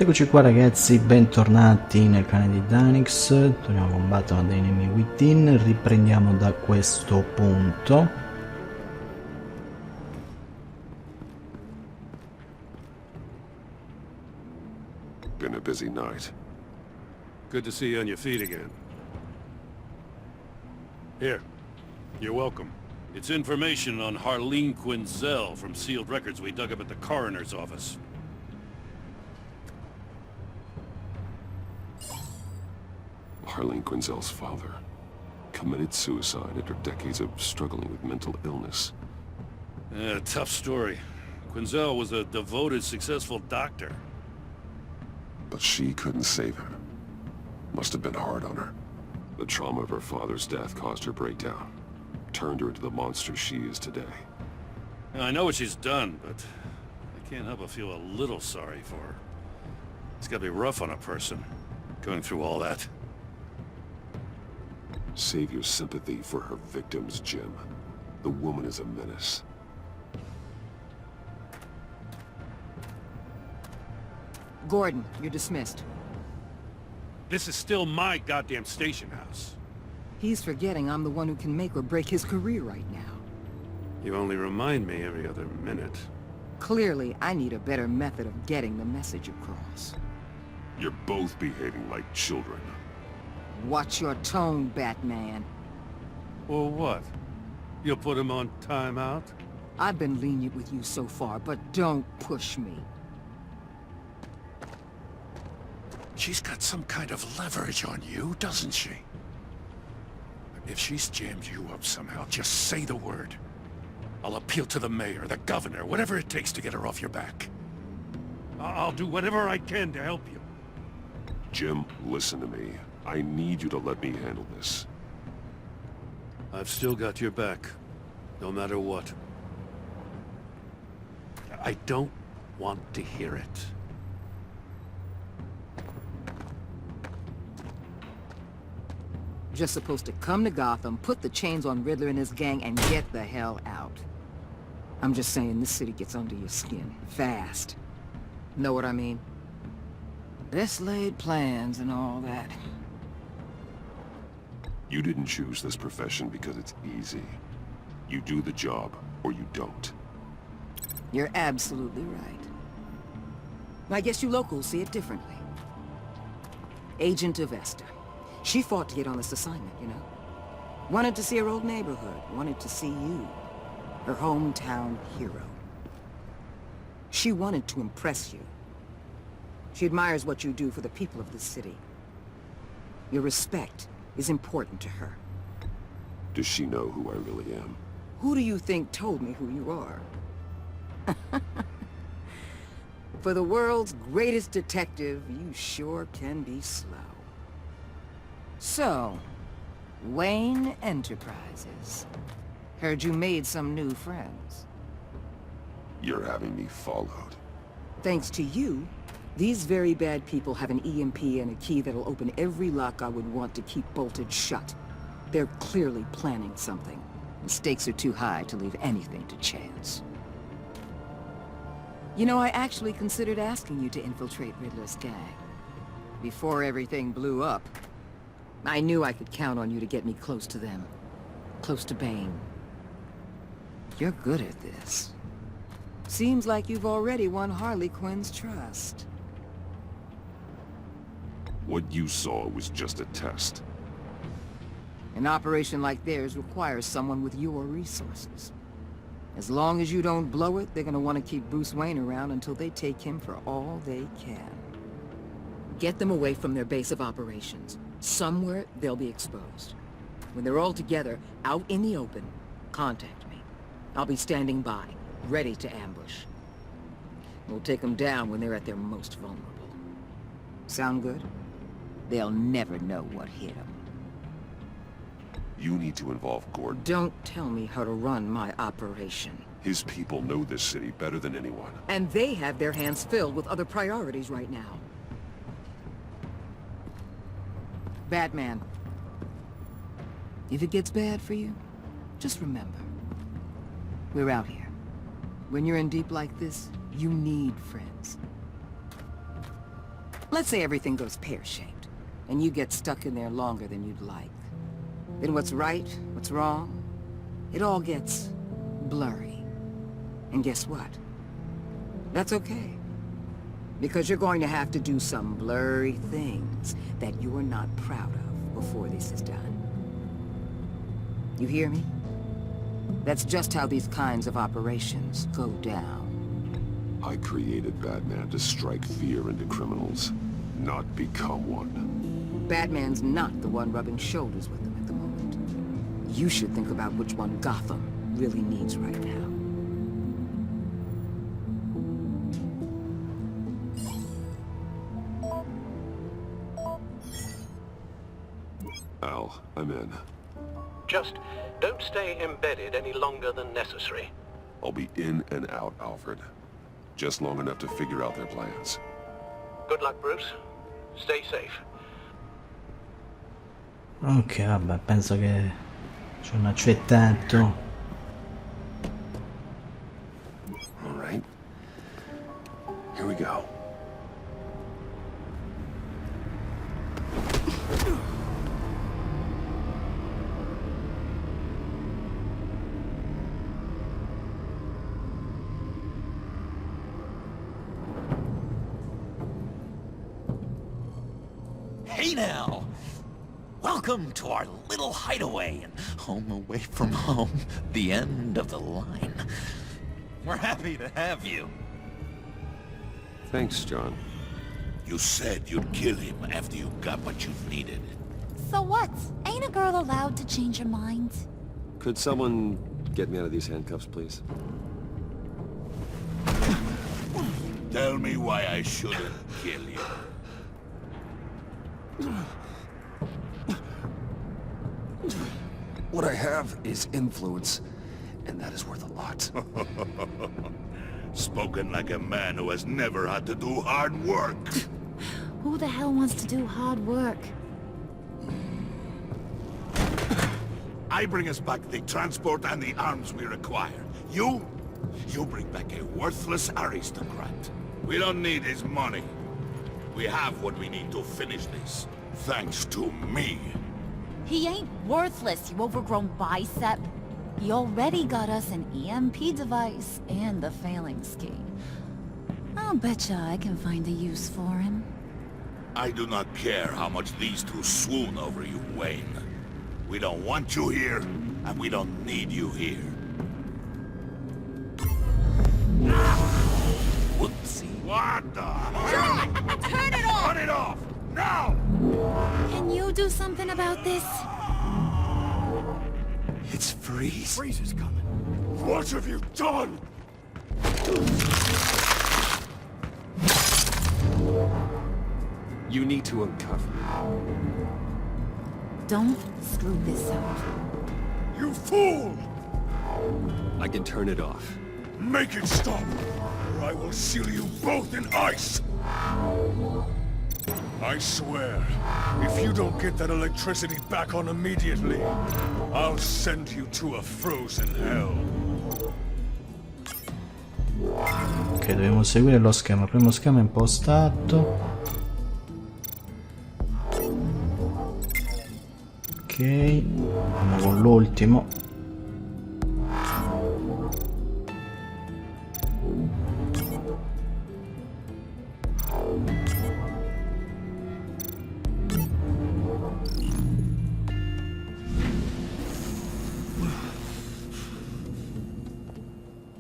Eccoci qua ragazzi, bentornati nel canale di Danix. Torniamo a combattere dei nemici within. Riprendiamo da questo punto. Been a busy night. Good to see you on your feet again. Here. You're welcome. It's information on Harleen Quinzel from sealed records we dug up at the coroner's office. Harleen Quinzel's father committed suicide after decades of struggling with mental illness. Yeah, tough story. Quinzel was a devoted, successful doctor. But she couldn't save him. Must have been hard on her. The trauma of her father's death caused her breakdown. Turned her into the monster she is today. I know what she's done, but I can't help but feel a little sorry for her. It's gotta be rough on a person, going through all that. Save your sympathy for her victims, Jim. The woman is a menace. Gordon, you're dismissed. This is still my goddamn station house. He's forgetting I'm the one who can make or break his career right now. You only remind me every other minute. Clearly, I need a better method of getting the message across. You're both behaving like children. Watch your tone, Batman. Well, what? You'll put him on timeout? I've been lenient with you so far, but don't push me. She's got some kind of leverage on you, doesn't she? If she's jammed you up somehow, just say the word. I'll appeal to the mayor, the governor, whatever it takes to get her off your back. I'll do whatever I can to help you. Jim, listen to me. I need you to let me handle this. I've still got your back, no matter what. I don't want to hear it. Just supposed to come to Gotham, put the chains on Riddler and his gang, and get the hell out. I'm just saying, this city gets under your skin, fast. Know what I mean? Best laid plans and all that. You didn't choose this profession because it's easy. You do the job, or you don't. You're absolutely right. I guess you locals see it differently. Agent Avesta. She fought to get on this assignment, you know? Wanted to see her old neighborhood, wanted to see you, her hometown hero. She wanted to impress you. She admires what you do for the people of this city. Your respect is important to her. Does she know who I really am? Who do you think told me who you are? For the world's greatest detective, you sure can be slow. So, Wayne Enterprises. Heard you made some new friends. You're having me followed. Thanks to you, these very bad people have an EMP and a key that'll open every lock I would want to keep bolted shut. They're clearly planning something. The stakes are too high to leave anything to chance. You know, I actually considered asking you to infiltrate Riddler's gang. Before everything blew up, I knew I could count on you to get me close to them. Close to Bane. You're good at this. Seems like you've already won Harley Quinn's trust. What you saw was just a test. An operation like theirs requires someone with your resources. As long as you don't blow it, they're gonna want to keep Bruce Wayne around until they take him for all they can. Get them away from their base of operations. Somewhere they'll be exposed. When they're all together, out in the open, contact me. I'll be standing by, ready to ambush. We'll take them down when they're at their most vulnerable. Sound good? They'll never know what hit them. You need to involve Gordon. Don't tell me how to run my operation. His people know this city better than anyone. And they have their hands filled with other priorities right now. Batman. If it gets bad for you, just remember, we're out here. When you're in deep like this, you need friends. Let's say everything goes pear-shaped, and you get stuck in there longer than you'd like. Then what's right, what's wrong, it all gets blurry. And guess what? That's okay. Because you're going to have to do some blurry things that you're not proud of before this is done. You hear me? That's just how these kinds of operations go down. I created Batman to strike fear into criminals, not become one. Batman's not the one rubbing shoulders with them at the moment. You should think about which one Gotham really needs right now. Al, I'm in. Just don't stay embedded any longer than necessary. I'll be in and out, Alfred. Just long enough to figure out their plans. Good luck, Bruce. Stay safe. Ok, vabbè, penso che ci hanno accettato. All right. Here we go. Hey now! Welcome to our little hideaway and home away from home, the end of the line. We're happy to have you. Thanks, John. You said you'd kill him after you got what you needed. So what? Ain't a girl allowed to change her mind? Could someone get me out of these handcuffs, please? Tell me why I shouldn't kill you. What I have is influence, and that is worth a lot. Spoken like a man who has never had to do hard work. Who the hell wants to do hard work? I bring us back the transport and the arms we require. You bring back a worthless aristocrat. We don't need his money. We have what we need to finish this. Thanks to me. He ain't worthless, you overgrown bicep. He already got us an EMP device and the failing ski. I'll betcha I can find a use for him. I do not care how much these two swoon over you, Wayne. We don't want you here, and we don't need you here. Whoopsie. What the? John! Turn it off! Turn it off! Now! Can you do something about this? It's Freeze. Freeze is coming. What have you done? You need to uncuff me. Don't screw this up. You fool! I can turn it off. Make it stop, or I will seal you both in ice! I swear, if you don't get that electricity back on immediately, I'll send you to a frozen hell. Ok, dobbiamo seguire lo schema. Primo schema impostato. Ok, andiamo con l'ultimo.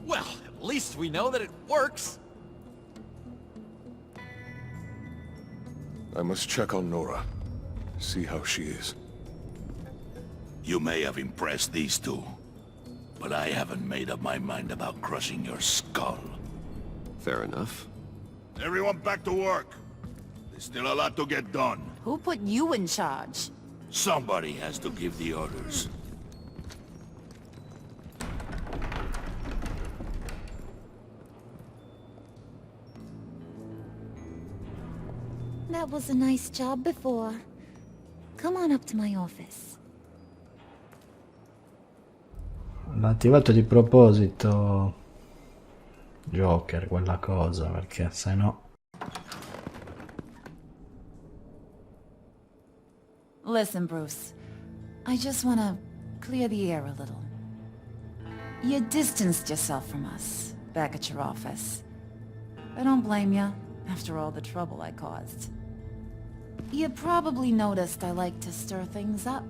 Well, at least we know that it works. I must check on Nora. See how she is. You may have impressed these two, but I haven't made up my mind about crushing your skull. Fair enough. Everyone back to work. There's still a lot to get done. Who put you in charge? Somebody has to give the orders. That was a nice job before. Come on up to my office. L'ha attivato di proposito Joker, quella cosa, perché se no... Listen, Bruce. I just want to clear the air a little. You distanced yourself from us, back at your office. I don't blame you, after all the trouble I caused. You probably noticed I like to stir things up.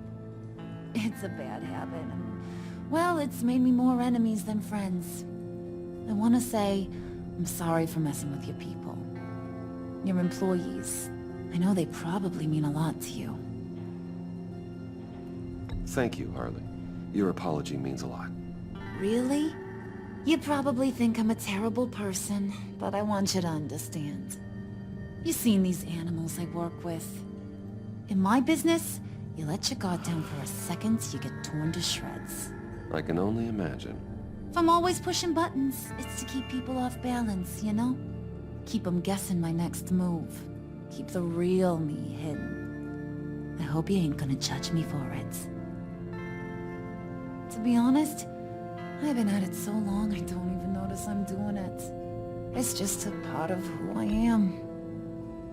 It's a bad habit, and, well, it's made me more enemies than friends. I want to say I'm sorry for messing with your people. Your employees. I know they probably mean a lot to you. Thank you, Harley. Your apology means a lot. Really? You probably think I'm a terrible person, but I want you to understand. You've seen these animals I work with. In my business, you let your guard down for a second, you get torn to shreds. I can only imagine. If I'm always pushing buttons, it's to keep people off balance, you know? Keep them guessing my next move. Keep the real me hidden. I hope you ain't gonna judge me for it. To be honest, I've been at it so long I don't even notice I'm doing it. It's just a part of who I am.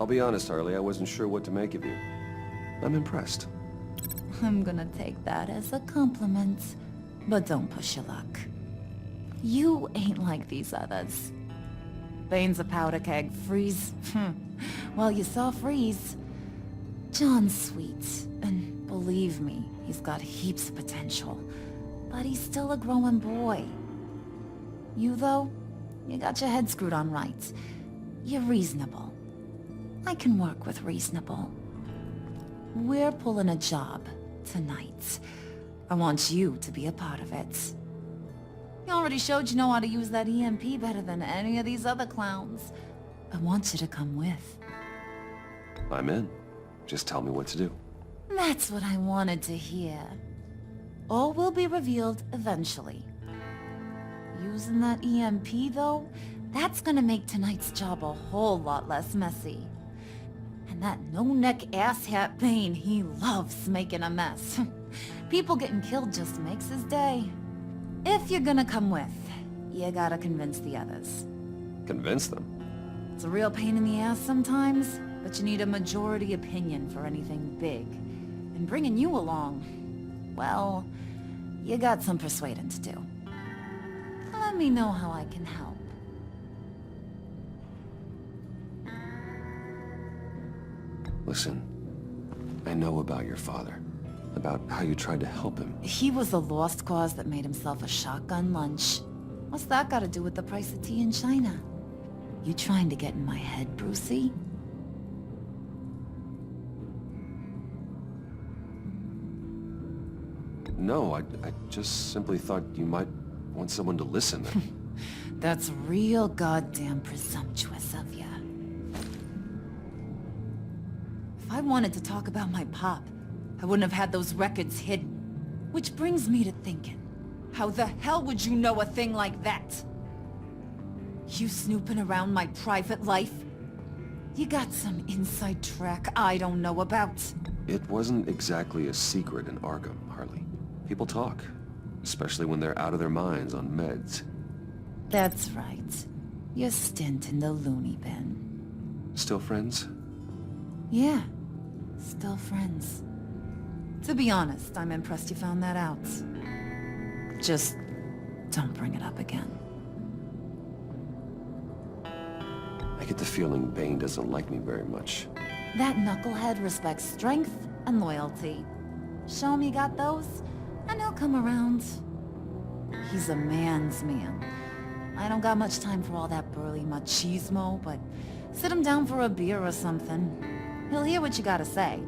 I'll be honest, Harley, I wasn't sure what to make of you. I'm impressed. I'm gonna take that as a compliment, but don't push your luck. You ain't like these others. Bane's a powder keg, Freeze. Well, you saw Freeze. John's sweet, and believe me, he's got heaps of potential. But he's still a growing boy. You, though, you got your head screwed on right. You're reasonable. I can work with reasonable. We're pulling a job tonight. I want you to be a part of it. You already showed you know how to use that EMP better than any of these other clowns. I want you to come with. I'm in. Just tell me what to do. That's what I wanted to hear. All will be revealed eventually. Using that EMP, though, that's gonna make tonight's job a whole lot less messy. And that no-neck asshat Bane, he loves making a mess. People getting killed just makes his day. If you're gonna come with, you gotta convince the others. Convince them? It's a real pain in the ass sometimes, but you need a majority opinion for anything big. And bringing you along, well, you got some persuading to do. Let me know how I can help. Listen, I know about your father. About how you tried to help him. He was a lost cause that made himself a shotgun lunch. What's that got to do with the price of tea in China? You trying to get in my head, Brucey? No, I just simply thought you might want someone to listen. That's real goddamn presumptuous of ya. If I wanted to talk about my pop, I wouldn't have had those records hidden. Which brings me to thinking, how the hell would you know a thing like that? You snooping around my private life? You got some inside track I don't know about. It wasn't exactly a secret in Arkham, Harley. People talk, especially when they're out of their minds on meds. That's right. Your stint in the loony bin. Still friends? Yeah, still friends. To be honest, I'm impressed you found that out. Just don't bring it up again. I get the feeling Bane doesn't like me very much. That knucklehead respects strength and loyalty. Show him you got those, and he'll come around. He's a man's man. I don't got much time for all that burly machismo, but sit him down for a beer or something. He'll hear what you gotta say.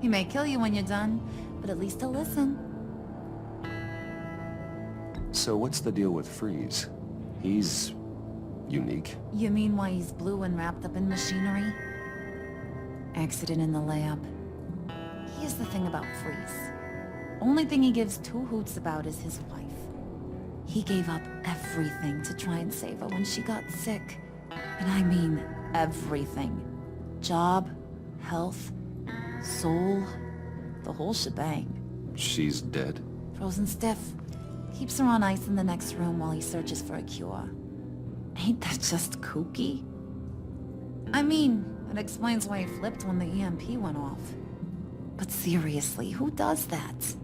He may kill you when you're done, but at least he'll listen. So what's the deal with Freeze? He's unique. You mean why he's blue and wrapped up in machinery? Accident in the lab. Here's the thing about Freeze. Only thing he gives two hoots about is his wife. He gave up everything to try and save her when she got sick. And I mean everything. Job, health, soul, the whole shebang. She's dead? Frozen stiff. Keeps her on ice in the next room while he searches for a cure. Ain't that just kooky? I mean, it explains why he flipped when the EMP went off. But seriously, who does that?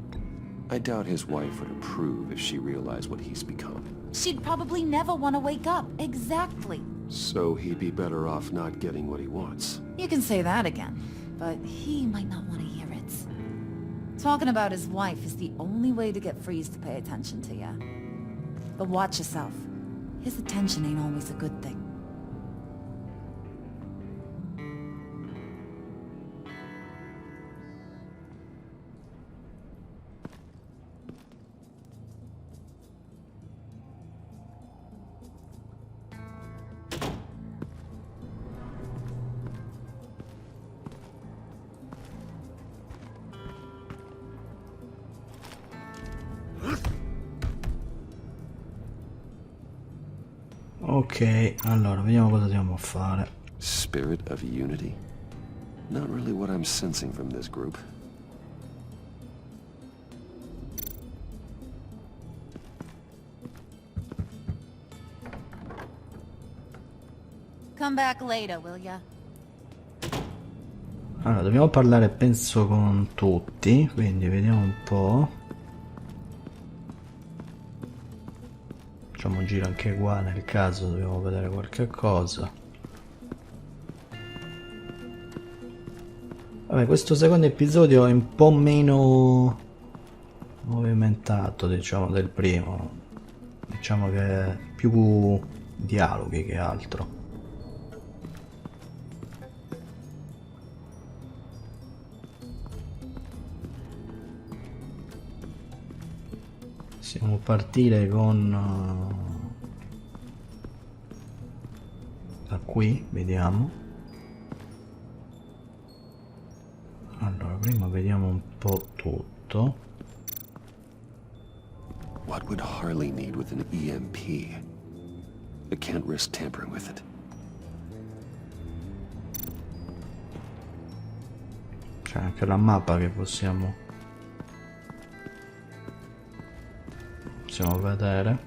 I doubt his wife would approve if she realized what he's become. She'd probably never want to wake up. Exactly. So he'd be better off not getting what he wants. You can say that again, but he might not want to hear it. Talking about his wife is the only way to get Freeze to pay attention to you. But watch yourself. His attention ain't always a good thing. Ok, allora vediamo cosa dobbiamo fare. Spirit of unity? Not really what I'm sensing from this group. Come back later, will ya? Allora, dobbiamo parlare penso con tutti, quindi vediamo un po'. Facciamo un giro anche qua nel caso dobbiamo vedere qualche cosa. Vabbè, questo secondo episodio è un po' meno movimentato, diciamo, del primo. Diciamo che è più dialoghi che altro. Possiamo partire con da qui, vediamo. Allora, prima vediamo un po' tutto. What would Harley need with an EMP? I can't risk tampering with it. C'è anche la mappa che possiamo vedere.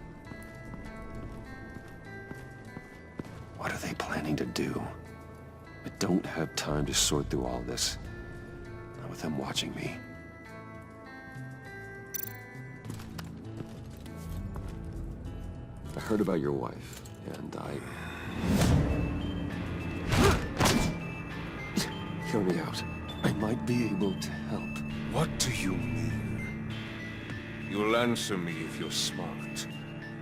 What are they planning to do? I don't have time to sort through all this. Not with them watching me. I heard about your wife, and Hear me out. I might be able to help. What do you mean? You'll answer me if you're smart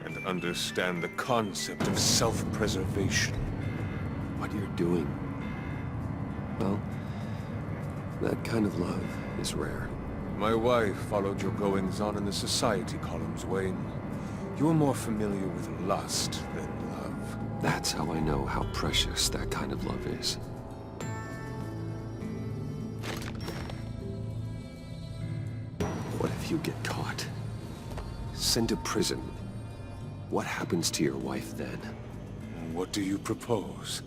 and understand the concept of self-preservation. What you're doing? Well, that kind of love is rare. My wife followed your goings-on in the society columns, Wayne. You're more familiar with lust than love. That's how I know how precious that kind of love is. What if you get caught? Sent to prison. What happens to your wife then? What do you propose?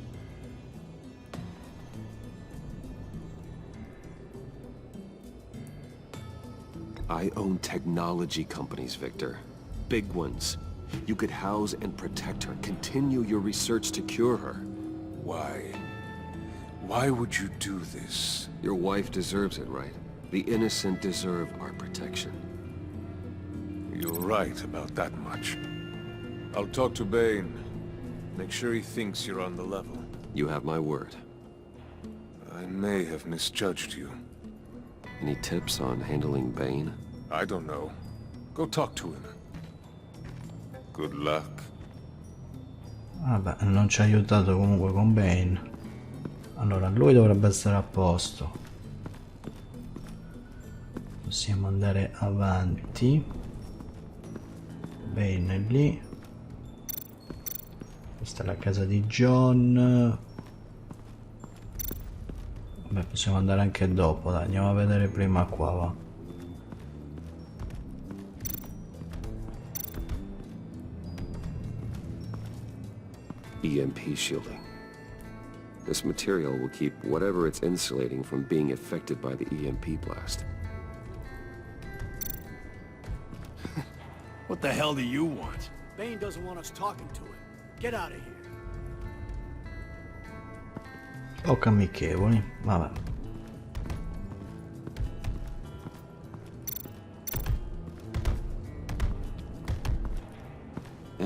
I own technology companies, Victor. Big ones. You could house and protect her, continue your research to cure her. Why? Why would you do this? Your wife deserves it, right? The innocent deserve our protection. You're right about that much. I'll talk to Bane. Make sure he thinks you're on the level. You have my word. I may have misjudged you. Any tips on handling Bane? I don't know. Go talk to him. Good luck. Vabbè, non ci ha aiutato comunque con Bane. Allora, lui dovrebbe essere a posto. Possiamo andare avanti. Bane è lì. Questa è la casa di John. Vabbè, possiamo andare anche dopo, dai, andiamo a vedere prima qua, va. EMP shielding. This material will keep whatever it's insulating from being affected by the EMP blast. What the hell do you want? Bane doesn't want us talking to him. Get out of here. Poco amichevoli, vabbè.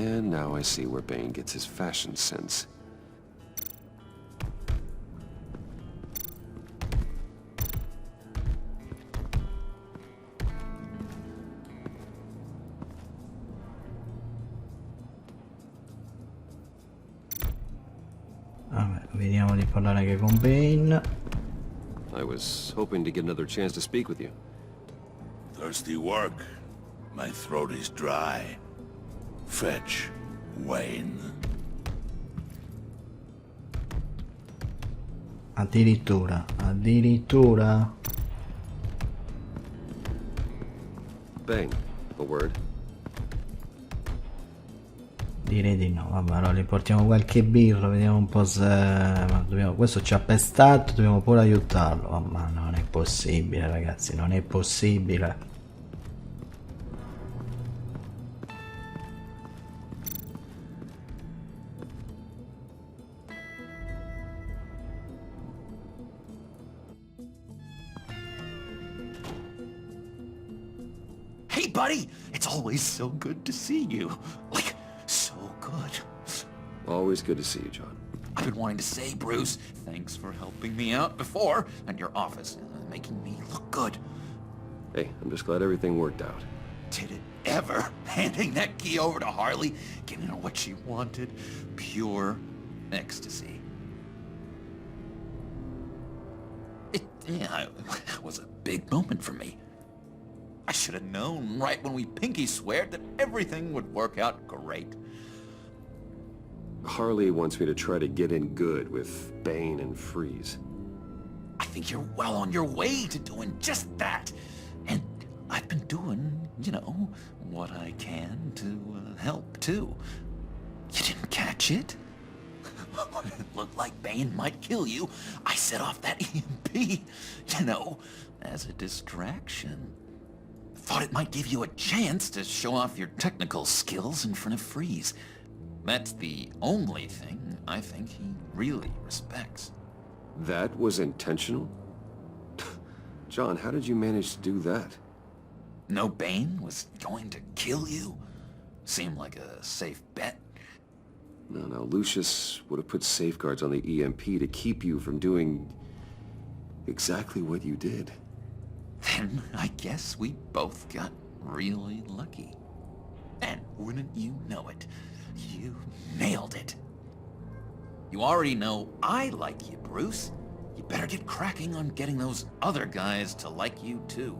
And now I see where Bane gets his fashion sense. Vabbè, vediamo di parlare anche con Bane. I was hoping to get another chance to speak with you. Thirsty work? My throat is dry. Fetch Wayne. Addirittura. Bane, a word. Direi di no. Vabbè, allora gli portiamo qualche birra, vediamo un po' se... Ma dobbiamo... Questo ci ha pestato, dobbiamo pure aiutarlo. Oh, ma non è possibile, ragazzi, non è possibile. Hey, buddy! It's always so good to see you. Like, so good. Always good to see you, John. I've been wanting to say, Bruce, thanks for helping me out before, and your office, making me look good. Hey, I'm just glad everything worked out. Did it ever? Handing that key over to Harley, giving her what she wanted. Pure ecstasy. It was a big moment for me. I should have known right when we pinky sweared that everything would work out great. Harley wants me to try to get in good with Bane and Freeze. I think you're well on your way to doing just that. And I've been doing, you know, what I can to help, too. You didn't catch it? It looked like Bane might kill you. I set off that EMP, you know, as a distraction. Thought it might give you a chance to show off your technical skills in front of Freeze. That's the only thing I think he really respects. That was intentional? John, how did you manage to do that? No Bane was going to kill you? Seemed like a safe bet. No, Lucius would have put safeguards on the EMP to keep you from doing exactly what you did. Then I guess we both got really lucky. And wouldn't you know it, you nailed it. You already know I like you, Bruce. You better get cracking on getting those other guys to like you too.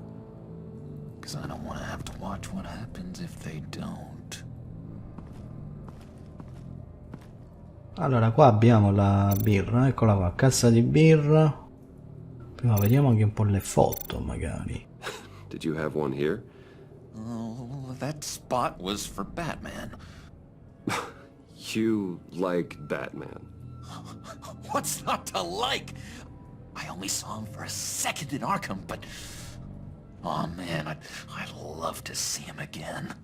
'Cause I don't want to have to watch what happens if they don't. Allora, qua abbiamo la birra, eccola qua, cassa di birra. Prima vediamo anche un po' le foto, magari. Did you have one here? Oh, that spot was for Batman. You like Batman? What's not to like? I only saw him for a second in Arkham, but... Oh man, I'd love to see him again.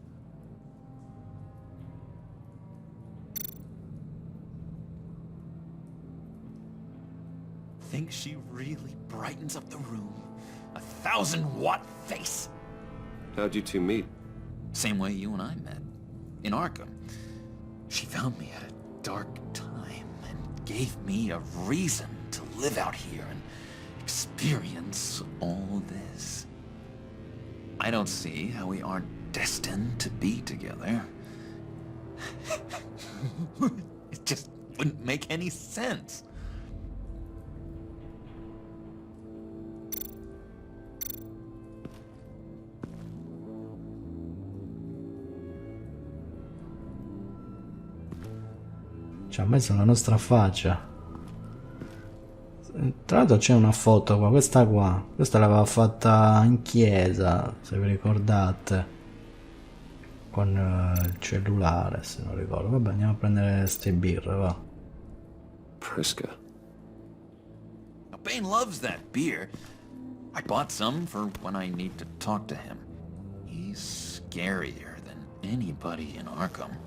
Think she really brightens up the room. 1,000-watt face. How'd you two meet? Same way you and I met. In Arkham. She found me at a dark time and gave me a reason to live out here and experience all this. I don't see how we aren't destined to be together. It just wouldn't make any sense. Ci ha messo la nostra faccia. Tra l'altro c'è una foto qua, questa l'aveva fatta in chiesa, se vi ricordate, con il cellulare, se non ricordo. Vabbè, andiamo a prendere ste birre, va. Prisca. Bane loves that beer. I bought some for when I need to talk to him. He's scarier than anybody in Arkham.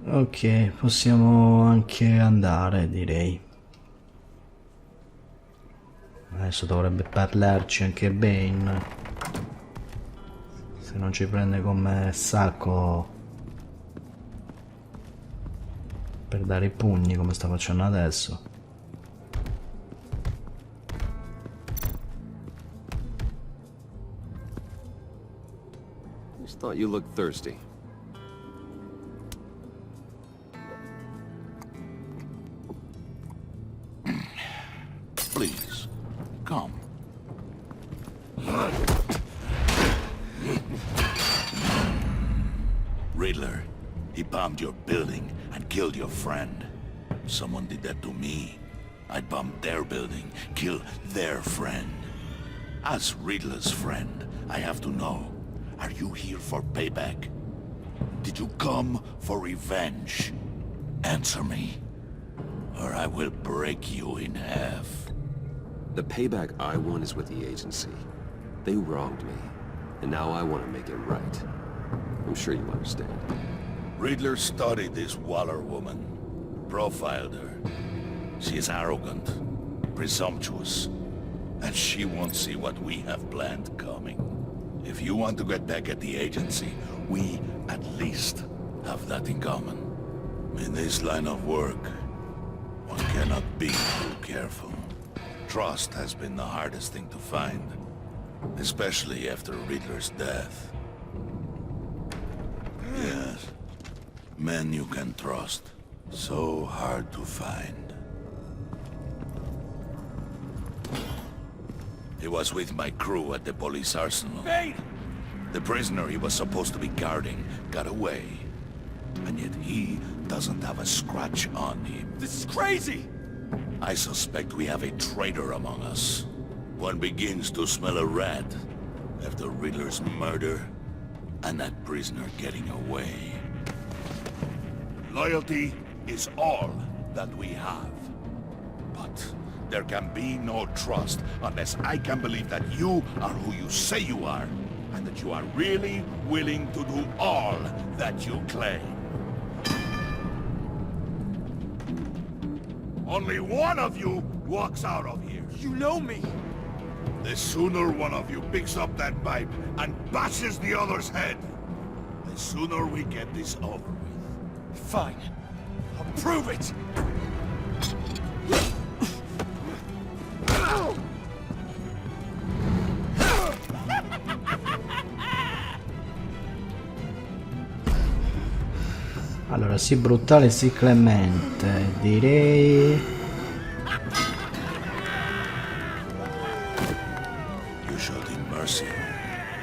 Ok, possiamo anche andare, direi. Adesso dovrebbe parlarci anche Bane. Se Se non ci prende come sacco per dare i pugni come sta facendo adesso. Just thought you looked thirsty. Please, come. Riddler, he bombed your building and killed your friend. Someone did that to me. I'd bomb their building, kill their friend. As Riddler's friend, I have to know, are you here for payback? Did you come for revenge? Answer me, or I will break you in half. The payback I want is with the agency. They wronged me, and now I want to make it right. I'm sure you understand. Riddler studied this Waller woman, profiled her. She is arrogant, presumptuous, and she won't see what we have planned coming. If you want to get back at the agency, we at least have that in common. In this line of work, one cannot be too careful. Trust has been the hardest thing to find, especially after Riddler's death. Yes, men you can trust, so hard to find. He was with my crew at the police arsenal. Bane! The prisoner he was supposed to be guarding got away. And yet he doesn't have a scratch on him. This is crazy! I suspect we have a traitor among us. One begins to smell a rat after Riddler's murder and that prisoner getting away. Loyalty is all that we have. But there can be no trust unless I can believe that you are who you say you are, and that you are really willing to do all that you claim. Only one of you walks out of here. You know me! The sooner one of you picks up that pipe and bashes the other's head, the sooner we get this over with. Fine. I'll prove it! Allora, sì brutale, sì clemente, direi... You showed him mercy.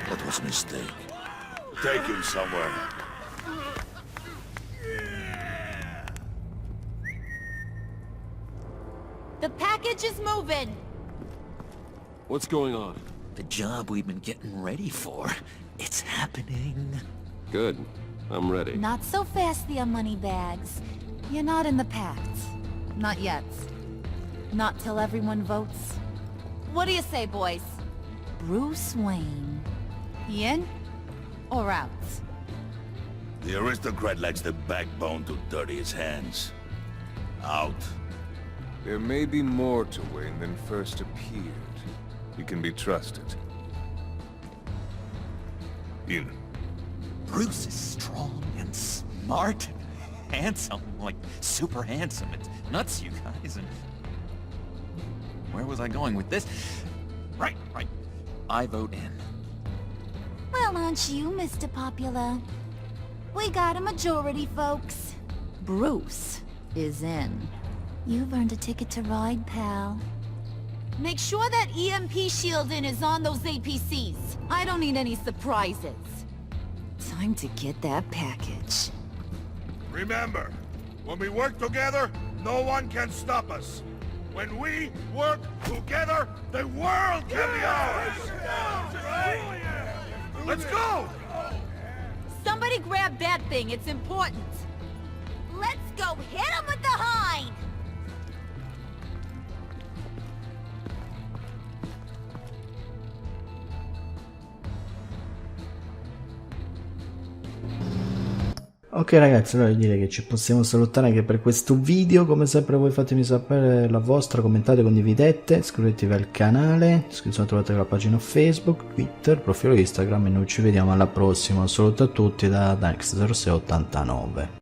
That was a mistake. Take him somewhere. The package is moving! What's going on? The job we've been getting ready for. It's happening. Good. I'm ready. Not so fast, the Moneybags. You're not in the pact. Not yet. Not till everyone votes. What do you say, boys? Bruce Wayne. In or out? The aristocrat lacks the backbone to dirty his hands. Out. There may be more to Wayne than first appeared. He can be trusted. In. Bruce is strong and smart and handsome, like super handsome. It's nuts, you guys. And where was I going with this? Right. I vote in. Well, aren't you, Mr. Popular? We got a majority, folks. Bruce is in. You've earned a ticket to ride, pal. Make sure that EMP shielding is on those APCs. I don't need any surprises. Time to get that package. Remember, when we work together, no one can stop us. When we work together, the world can be ours! Let's go! Somebody grab that thing, it's important. Let's go hit him with the hind! Ok ragazzi, allora direi che ci possiamo salutare anche per questo video. Come sempre voi fatemi sapere la vostra, commentate, condividete, iscrivetevi al canale, iscrizione trovate la pagina Facebook, Twitter, profilo Instagram e noi ci vediamo alla prossima. Un saluto a tutti da Dax0689.